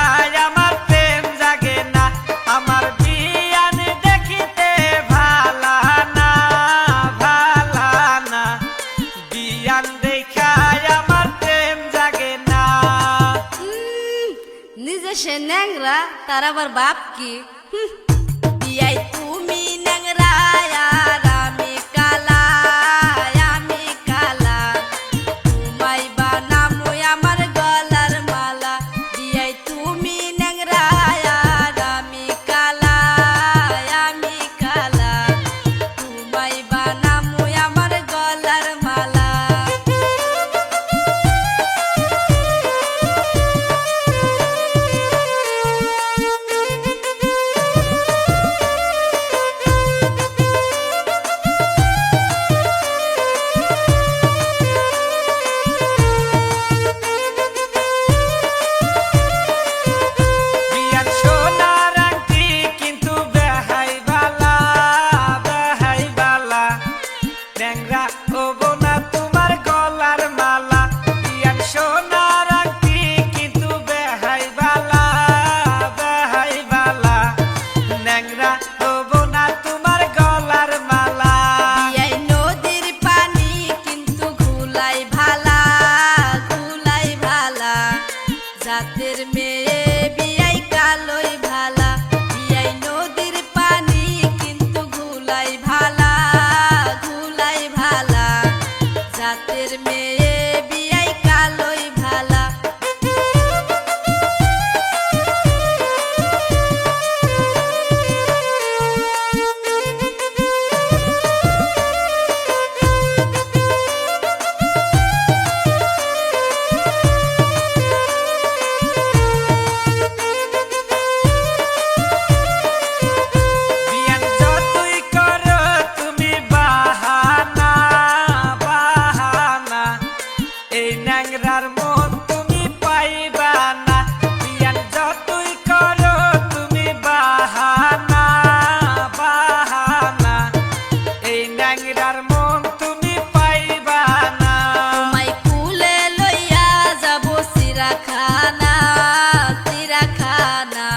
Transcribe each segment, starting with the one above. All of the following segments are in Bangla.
দেখায় আমার প্রেম জাগে না, আমার বিয়ান দেখিতে ভালা না, ভালা না, বিয়ান দেখায় আমার প্রেম জাগে না। নিজে সে ন্যাংরা, তার আবার বাপ কি? বিয়াই তুমি ন্যাংরা আর আমি কালা, আমি কালা, তোমায় বানামু আমার গলার মালা। বিয়াই তুমি ন্যাংরা আর আমি কালা, আমি কালা, তোমায় বানামু আমার গলার মালা। বিয়ান সোনার আংটি কিন্তু বেহাই বালা, বেহাই বালা, ন্যাংরা হবো না তোমার গলার মালা। বিয়ান সোনার আংটি কিন্তু বেহাই বালা, বেহাই বালা, ন্যাংরা হবো না তোমার গলার মালা। বিয়াই নদীর পানি কিন্তু ঘুলাই ভালা, ঘুলাই ভালা, জাতের মেয়ে বিয়াই কালোই ভালা। বিয়াই নদীর পানি কিন্তু ঘুলাই ভালা, ঘুলাই ভালা, জাতের মেয়ে বিয়াই কালোই ভালা। বিয়ান যতই করো তুমি বাহানা, বাহানা, এই ন্যাংরার মন তুমি পাইবা না। বিয়ান যতই করো তুমি বাহানা, বাহানা, এই ন্যাংরার মন তুমি পাইবা না। তোমায় কুলে লইয়া যাব চিড়াখানা, চিড়াখানা,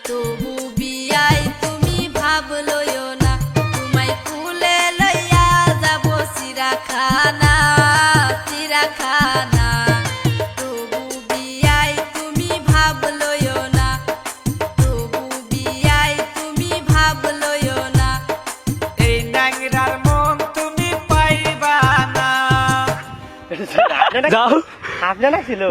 তবু বিয়াই তুমি ভাব লইও না। তোমায় কুলে লইয়া যাব চিড়াখানা, চিড়াখানা, তবু বিয়াই তুমি ভাব লইও না, তবু বিয়াই তুমি ভাব লইও না। এই ন্যাংরার মন তুমি পাইবা না। যাও, আপনারা ছিল।